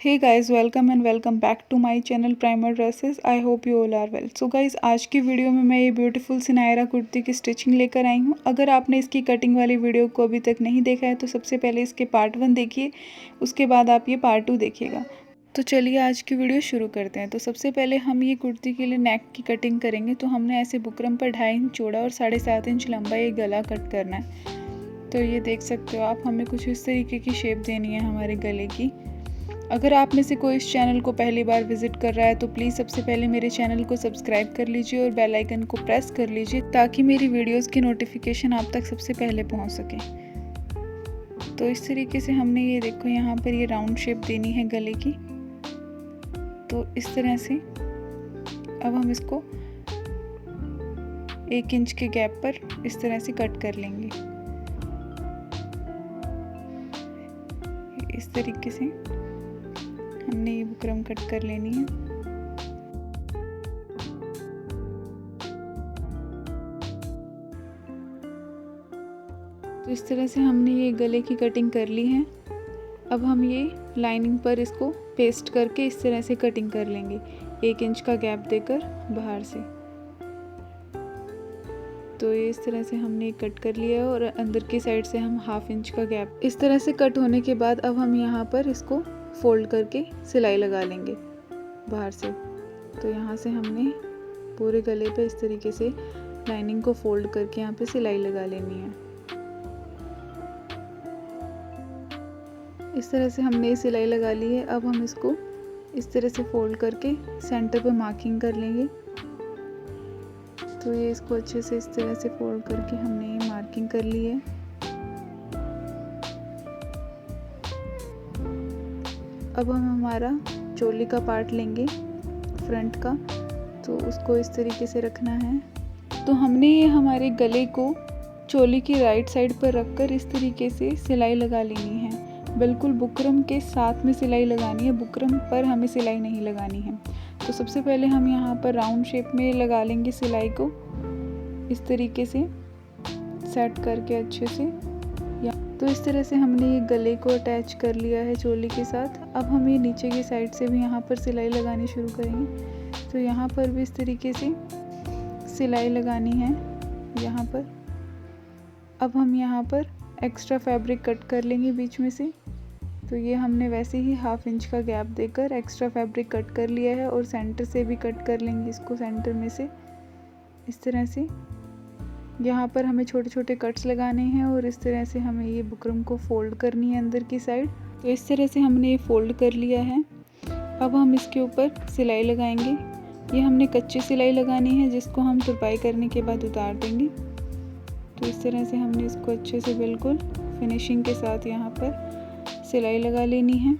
Hey guys, welcome and welcome back to my channel primer dresses. I hope you all are well. So guys, आज की video में मैं ये beautiful सी नायरा कुर्ती की stitching लेकर आई हूँ। अगर आपने इसकी कटिंग वाली वीडियो को अभी तक नहीं देखा है तो सबसे पहले इसके पार्ट 1 देखिए, उसके बाद आप ये पार्ट 2 देखिएगा। तो चलिए आज की वीडियो शुरू करते हैं। तो सबसे पहले हम ये कुर्ती के लिए नेक की कटिंग करेंगे। तो हमने ऐसे बुकरम पर 2.5 इंच चौड़ा और 7.5 इंच लंबा ये गला कट करना है। तो ये देख सकते हो आप, हमें कुछ इस तरीके की शेप देनी है हमारे गले की। अगर आप में से कोई इस चैनल को पहली बार विजिट कर रहा है तो प्लीज़ सबसे पहले मेरे चैनल को सब्सक्राइब कर लीजिए और बेल आइकन को प्रेस कर लीजिए ताकि मेरी वीडियोस की नोटिफिकेशन आप तक सबसे पहले पहुंच सके। तो इस तरीके से हमने ये देखो यहाँ पर ये राउंड शेप देनी है गले की। तो इस तरह से अब हम इसको 1 इंच के गैप पर इस तरह से कट कर लेंगे। इस तरीके से हमने ये बुकरम कट कर लेनी है। तो इस तरह से हमने ये गले की कटिंग कर ली है। अब हम ये लाइनिंग पर इसको पेस्ट करके इस तरह से कटिंग कर लेंगे, 1 इंच का गैप देकर बाहर से। तो ये इस तरह से हमने कट कर लिया है और अंदर की साइड से हम 1/2 इंच का गैप। इस तरह से कट होने के बाद अब हम यहाँ पर इसको फोल्ड करके सिलाई लगा लेंगे बाहर से। तो यहाँ से हमने पूरे गले पे इस तरीके से लाइनिंग को फोल्ड करके यहाँ पे सिलाई लगा लेनी है। इस तरह से हमने सिलाई लगा ली है। अब हम इसको इस तरह से फोल्ड करके सेंटर पे मार्किंग कर लेंगे। तो ये इसको अच्छे से इस तरह से फोल्ड करके हमने ये मार्किंग कर ली है। अब हम हमारा चोली का पार्ट लेंगे फ्रंट का, तो उसको इस तरीके से रखना है। तो हमने ये हमारे गले को चोली की राइट साइड पर रखकर इस तरीके से सिलाई लगा लेनी है। बिल्कुल बुकरम के साथ में सिलाई लगानी है, बुकरम पर हमें सिलाई नहीं लगानी है। तो सबसे पहले हम यहाँ पर राउंड शेप में लगा लेंगे सिलाई को, इस तरीके से सेट करके अच्छे से। तो इस तरह से हमने ये गले को अटैच कर लिया है चोली के साथ। अब हम ये नीचे की साइड से भी यहाँ पर सिलाई लगानी शुरू करेंगे। तो यहाँ पर भी इस तरीके से सिलाई लगानी है यहाँ पर। अब हम यहाँ पर एक्स्ट्रा फैब्रिक कट कर लेंगे बीच में से। तो ये हमने वैसे ही 1/2 इंच का गैप देकर एक्स्ट्रा फैब्रिक कट कर लिया है और सेंटर से भी कट कर लेंगे इसको, सेंटर में से इस तरह से। यहाँ पर हमें छोटे छोटे कट्स लगाने हैं और इस तरह से हमें ये बुकरम को फोल्ड करनी है अंदर की साइड। तो इस तरह से हमने ये फोल्ड कर लिया है। अब हम इसके ऊपर सिलाई लगाएंगे। ये हमने कच्ची सिलाई लगानी है जिसको हम तुरपाई करने के बाद उतार देंगे। तो इस तरह से हमने इसको अच्छे से बिल्कुल फिनिशिंग के साथ यहाँ पर सिलाई लगा लेनी है।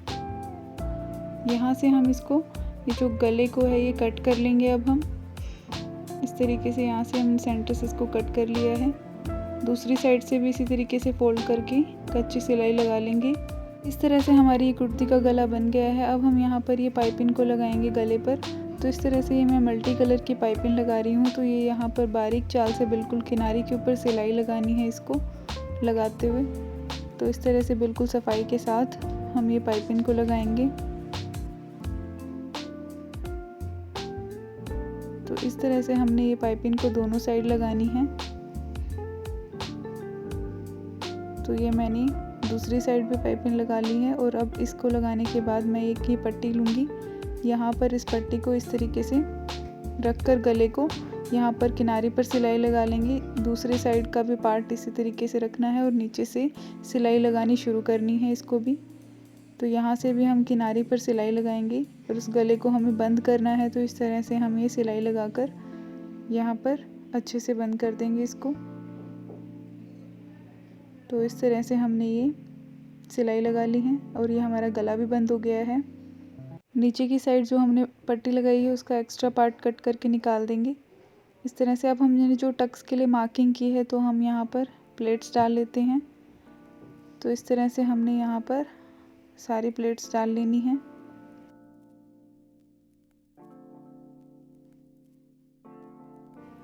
यहाँ से हम इसको, ये जो गले को है ये कट कर लेंगे। अब हम इस तरीके से यहाँ से हमने सेंटर से इसको कट कर लिया है। दूसरी साइड से भी इसी तरीके से फोल्ड करके कच्ची सिलाई लगा लेंगे। इस तरह से हमारी ये कुर्ती का गला बन गया है। अब हम यहाँ पर ये पाइपिंग को लगाएंगे गले पर। तो इस तरह से ये मैं मल्टी कलर की पाइपिंग लगा रही हूँ। तो ये यहाँ पर बारीक चाल से बिल्कुल किनारे के ऊपर सिलाई लगानी है इसको लगाते हुए। तो इस तरह से बिल्कुल सफाई के साथ हम ये पाइपिंग को लगाएंगे। तो इस तरह से हमने ये पाइपिंग को दोनों साइड लगानी है। तो ये मैंने दूसरी साइड पे पाइपिंग लगा ली है और अब इसको लगाने के बाद मैं एक ही पट्टी लूँगी। यहाँ पर इस पट्टी को इस तरीके से रखकर गले को यहाँ पर किनारे पर सिलाई लगा लेंगे। दूसरी साइड का भी पार्ट इसी तरीके से रखना है और नीचे से सिलाई लगानी शुरू करनी है इसको भी। तो यहाँ से भी हम किनारे पर सिलाई लगाएंगे और उस गले को हमें बंद करना है। तो इस तरह से हम ये सिलाई लगाकर यहाँ पर अच्छे से बंद कर देंगे इसको। तो इस तरह से हमने ये सिलाई लगा ली है और ये हमारा गला भी बंद हो गया है। नीचे की साइड जो हमने पट्टी लगाई है उसका एक्स्ट्रा पार्ट कट करके निकाल देंगे इस तरह से। अब हमने जो टक्स के लिए मार्किंग की है तो हम यहाँ पर प्लेट्स डाल लेते हैं। तो इस तरह से हमने यहाँ पर सारी प्लेट्स डाल लेनी है।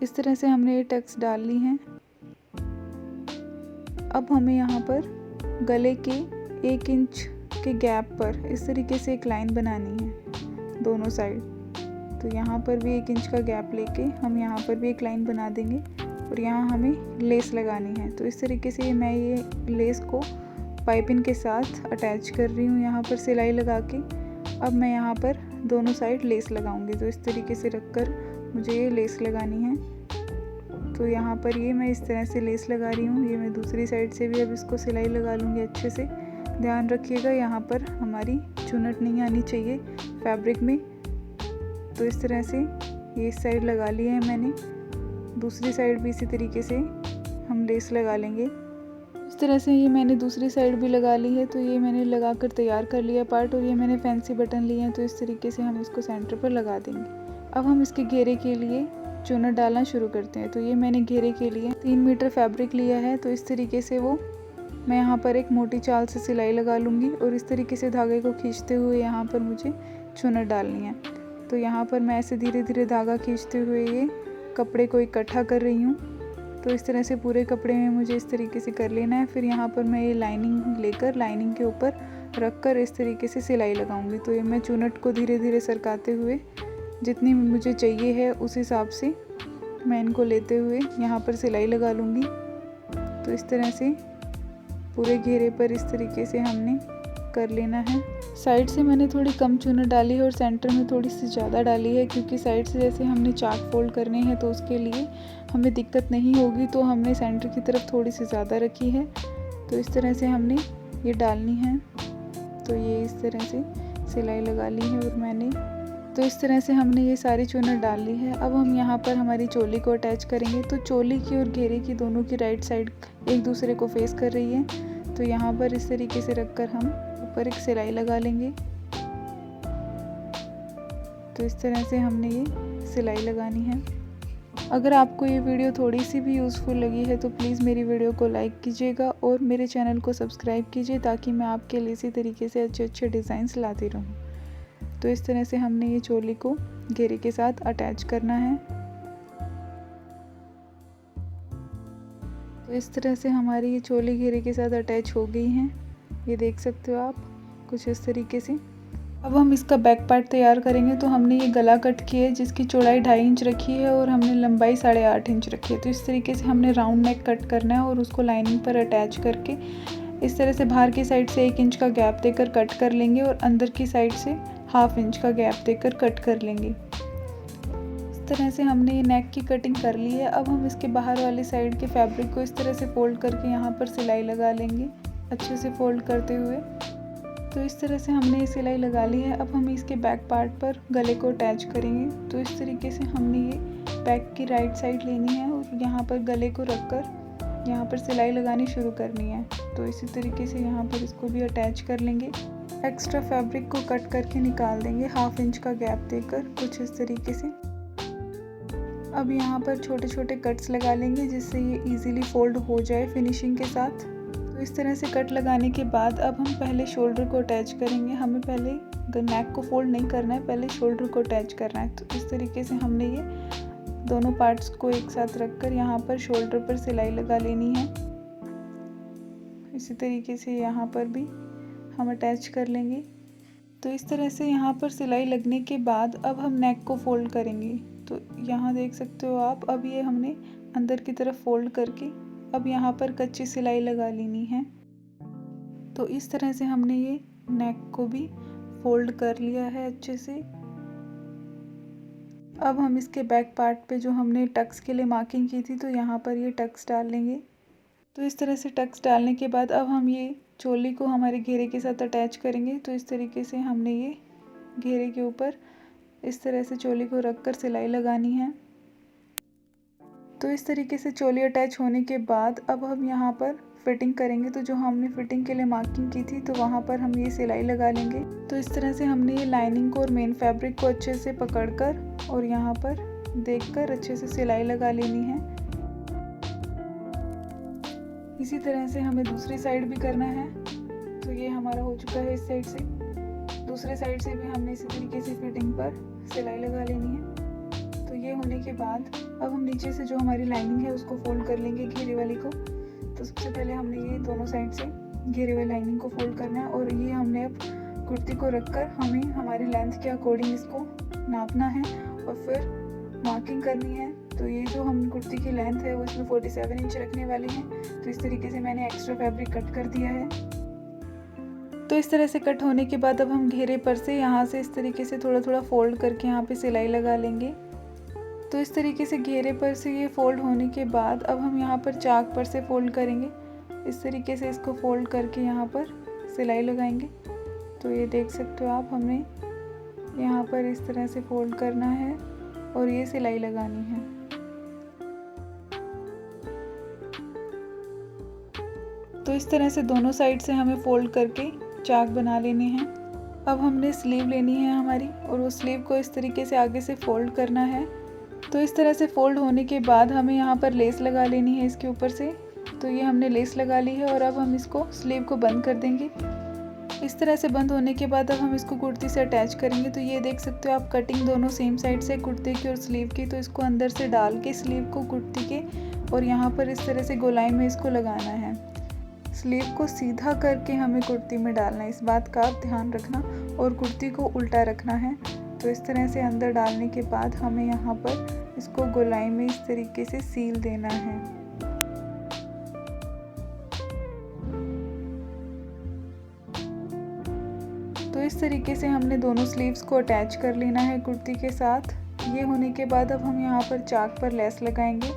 इस तरह से हमने ये टक्स डाल ली हैं। अब हमें यहाँ पर गले के 1 इंच के गैप पर इस तरीके से एक लाइन बनानी है दोनों साइड। तो यहाँ पर भी 1 इंच का गैप लेके हम यहाँ पर भी एक लाइन बना देंगे और यहाँ हमें लेस लगानी है। तो इस तरीके से मैं ये लेस को पाइपिंग के साथ अटैच कर रही हूँ यहाँ पर सिलाई लगा के। अब मैं यहाँ पर दोनों साइड लेस लगाऊंगी। तो इस तरीके से रखकर मुझे ये लेस लगानी है। तो यहाँ पर ये मैं इस तरह से लेस लगा रही हूँ। ये मैं दूसरी साइड से भी अब इसको सिलाई लगा लूँगी अच्छे से। ध्यान रखिएगा यहाँ पर हमारी चुनट नहीं आनी चाहिए फैब्रिक में। तो इस तरह से ये इस साइड लगा लिया है मैंने, दूसरी साइड भी इसी तरीके से हम लेस लगा लेंगे। इस तरह से ये मैंने दूसरी साइड भी लगा ली है। तो ये मैंने लगा कर तैयार कर लिया पार्ट, और ये मैंने फैंसी बटन लिए हैं। तो इस तरीके से हम इसको सेंटर पर लगा देंगे। अब हम इसके घेरे के लिए चुनट डालना शुरू करते हैं। तो ये मैंने घेरे के लिए 3 मीटर फैब्रिक लिया है। तो इस तरीके से वो मैं यहाँ पर एक मोटी चाल से सिलाई लगा लूँगी और इस तरीके से धागे को खींचते हुए यहाँ पर मुझे चुनट डालनी है। तो यहाँ पर मैं ऐसे धीरे धीरे धागा खींचते हुए ये कपड़े को इकट्ठा कर रही हूँ। तो इस तरह से पूरे कपड़े में मुझे इस तरीके से कर लेना है। फिर यहाँ पर मैं ये लाइनिंग लेकर लाइनिंग के ऊपर रख कर इस तरीके से सिलाई लगाऊंगी। तो ये मैं चुनट को धीरे धीरे सरकाते हुए जितनी मुझे चाहिए है उस हिसाब से मैं इनको लेते हुए यहाँ पर सिलाई लगा लूँगी। तो इस तरह से पूरे घेरे पर इस तरीके से हमने कर लेना है। साइड से मैंने थोड़ी कम चुनट डाली है और सेंटर में थोड़ी सी ज़्यादा डाली है, क्योंकि साइड से जैसे हमने चाक फोल्ड करने हैं तो उसके लिए हमें दिक्कत नहीं होगी। तो हमने सेंटर की तरफ थोड़ी सी ज़्यादा रखी है। तो इस तरह से हमने ये डालनी है। तो ये इस तरह से सिलाई लगा ली है और मैंने, तो इस तरह से हमने ये सारी चुनट डाल ली है। अब हम यहाँ पर हमारी चोली को अटैच करेंगे। तो चोली की और घेरे की दोनों की राइट साइड एक दूसरे को फेस कर रही है। तो यहाँ पर इस तरीके से रखकर हम ऊपर एक सिलाई लगा लेंगे। तो इस तरह से हमने ये सिलाई लगानी है। अगर आपको ये वीडियो थोड़ी सी भी यूज़फुल लगी है तो प्लीज़ मेरी वीडियो को लाइक कीजिएगा और मेरे चैनल को सब्सक्राइब कीजिए, ताकि मैं आपके लिए इसी तरीके से अच्छे अच्छे डिज़ाइंस लाती रहूँ। तो इस तरह से हमने ये चोली को घेरे के साथ अटैच करना है। तो इस तरह से हमारी ये चोली घेरे के साथ अटैच हो गई हैं। ये देख सकते हो आप कुछ इस तरीके से। अब हम इसका बैक पार्ट तैयार करेंगे। तो हमने ये गला कट किया है जिसकी चौड़ाई 2.5 इंच रखी है और हमने लंबाई 8.5 इंच रखी है। तो इस तरीके से हमने राउंड नेक कट करना है और उसको लाइनिंग पर अटैच करके इस तरह से बाहर की साइड से 1 इंच का गैप देकर कट कर लेंगे और अंदर की साइड से 1/2 इंच का गैप देकर कट कर लेंगे। इस तरह से हमने ये नेक की कटिंग कर ली है। अब हम इसके बाहर वाली साइड के फैब्रिक को इस तरह से फोल्ड करके यहाँ पर सिलाई लगा लेंगे, अच्छे से फोल्ड करते हुए। तो इस तरह से हमने ये सिलाई लगा ली है। अब हम इसके बैक पार्ट पर गले को अटैच करेंगे। तो इस तरीके से हमने ये बैक की राइट साइड लेनी है और यहाँ पर गले को रखकर यहाँ पर सिलाई लगानी शुरू करनी है। तो इसी तरीके से यहाँ पर इसको भी अटैच कर लेंगे। एक्स्ट्रा फैब्रिक को कट करके निकाल देंगे 1/2 इंच का गैप देकर, कुछ इस तरीके से। अब यहाँ पर छोटे छोटे कट्स लगा लेंगे जिससे ये इजीली फोल्ड हो जाए फिनिशिंग के साथ। तो इस तरह से कट लगाने के बाद अब हम पहले शोल्डर को अटैच करेंगे। हमें पहले नेक को फोल्ड नहीं करना है, पहले शोल्डर को अटैच करना है। तो इस तरीके से हमने ये दोनों पार्ट्स को एक साथ रखकर यहाँ पर शोल्डर पर सिलाई लगा लेनी है। इसी तरीके से यहाँ पर भी हम अटैच कर लेंगे। तो इस तरह से यहाँ पर सिलाई लगने के बाद अब हम नेक को फोल्ड करेंगे। तो यहाँ देख सकते हो आप, अब ये हमने अंदर की तरफ फोल्ड करके अब यहाँ पर कच्ची सिलाई लगा लेनी है। तो इस तरह से हमने ये नेक को भी फोल्ड कर लिया है अच्छे से। अब हम इसके बैक पार्ट पे जो हमने टक्स के लिए मार्किंग की थी, तो यहाँ पर ये टक्स डाल लेंगे। तो इस तरह से टक्स डालने के बाद अब हम ये चोली को हमारे घेरे के साथ अटैच करेंगे। तो इस तरीके से हमने ये घेरे के ऊपर इस तरह से चोली को रखकर सिलाई लगानी है। तो इस तरीके से चोली अटैच होने के बाद अब हम यहाँ पर फिटिंग करेंगे। तो जो हमने फिटिंग के लिए मार्किंग की थी तो वहाँ पर हम ये सिलाई लगा लेंगे। तो इस तरह से हमने ये लाइनिंग को और मेन फैब्रिक को अच्छे से पकड़कर और यहाँ पर देखकर अच्छे से सिलाई लगा लेनी है। इसी तरह से हमें दूसरी साइड भी करना है। तो ये हमारा हो चुका है इस साइड से। दूसरे साइड से भी हमने इसी तरीके से फिटिंग पर सिलाई लगा लेनी है। तो ये होने के बाद अब हम नीचे से जो हमारी लाइनिंग है उसको फोल्ड कर लेंगे घेरे वाली को। तो सबसे पहले हमने ये दोनों साइड से घेरे हुए लाइनिंग को फोल्ड करना है। और ये हमने अब कुर्ती को रखकर हमें हमारी लेंथ के अकॉर्डिंग इसको नापना है और फिर मार्किंग करनी है। तो ये जो हम कुर्ती की लेंथ है वो इसमें 47 इंच रखने वाली है। तो इस तरीके से मैंने एक्स्ट्रा फैब्रिक कट कर दिया है। तो इस तरह से कट होने के बाद अब हम घेरे पर से यहाँ से इस तरीके से थोड़ा थोड़ा फोल्ड करके यहाँ पे सिलाई लगा लेंगे। तो इस तरीके से घेरे पर से ये फोल्ड होने के बाद अब हम यहाँ पर चाक पर से फोल्ड करेंगे। इस तरीके से इसको फोल्ड करके यहाँ पर सिलाई लगाएंगे। तो ये देख सकते हो आप, हमने यहाँ पर इस तरह से फोल्ड करना है और ये सिलाई लगानी है। तो इस तरह से दोनों साइड से हमें फोल्ड करके चाक बना लेने हैं। अब हमने स्लीव लेनी है हमारी और वो स्लीव को इस तरीके से आगे से फोल्ड करना है। तो इस तरह से फोल्ड होने के बाद हमें यहाँ पर लेस लगा लेनी है इसके ऊपर से। तो ये हमने लेस लगा ली है और अब हम इसको स्लीव को बंद कर देंगे। इस तरह से बंद होने के बाद अब हम इसको कुर्ती से अटैच करेंगे। तो ये देख सकते हो आप, कटिंग दोनों सेम साइड से कुर्ते की और स्लीव की। तो इसको अंदर से डाल के स्लीव को कुर्ती के और यहाँ पर इस तरह से गोलाई में इसको लगाना है। स्लीव को सीधा करके हमें कुर्ती में डालना है, इस बात का आप ध्यान रखना। और कुर्ती को उल्टा रखना है। तो इस तरह से अंदर डालने के बाद हमें यहाँ पर इसको गोलाई में इस तरीके से सील देना है। तो इस तरीके से हमने दोनों स्लीव्स को अटैच कर लेना है कुर्ती के साथ। ये होने के बाद अब हम यहाँ पर चाक पर लेस लगाएंगे।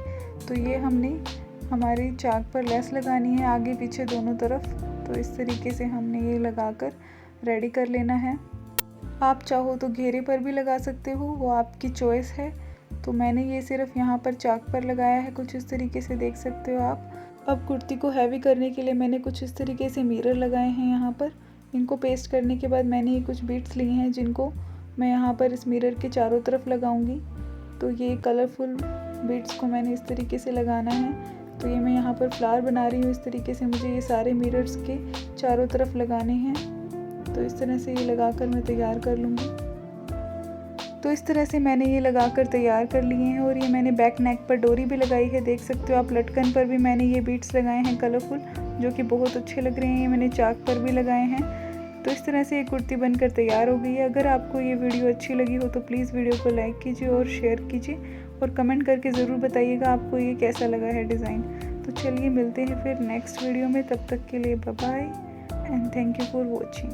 तो ये हमने हमारी चाक पर लेस लगानी है आगे पीछे दोनों तरफ। तो इस तरीके से हमने ये लगाकर रेडी कर लेना है। आप चाहो तो घेरे पर भी लगा सकते हो, वो आपकी चॉइस है। तो मैंने ये सिर्फ यहाँ पर चाक पर लगाया है, कुछ इस तरीके से देख सकते हो आप। अब कुर्ती को हैवी करने के लिए मैंने कुछ इस तरीके से मिरर लगाए हैं यहाँ पर। इनको पेस्ट करने के बाद मैंने ये कुछ बीट्स लिए हैं जिनको मैं यहाँ पर इस मिरर के चारों तरफ लगाऊंगी। तो ये कलरफुल बीट्स को मैंने इस तरीके से लगाना है। तो ये मैं यहाँ पर फ्लावर बना रही हूँ। इस तरीके से मुझे ये सारे मिरर्स के चारों तरफ लगाने हैं। तो इस तरह से ये लगाकर मैं तैयार कर लूँगी। तो इस तरह से मैंने ये लगाकर तैयार कर लिए हैं। और ये मैंने बैक नेक पर डोरी भी लगाई है, देख सकते हो आप। लटकन पर भी मैंने ये बीट्स लगाए हैं कलरफुल, जो कि बहुत अच्छे लग रहे हैं। ये मैंने चाक पर भी लगाए हैं। तो इस तरह से ये कुर्ती बनकर तैयार हो गई है। अगर आपको ये वीडियो अच्छी लगी हो तो प्लीज़ वीडियो को लाइक कीजिए और शेयर कीजिए और कमेंट करके ज़रूर बताइएगा आपको ये कैसा लगा है डिज़ाइन। तो चलिए मिलते हैं फिर नेक्स्ट वीडियो में, तब तक के लिए bye bye and thank you for watching.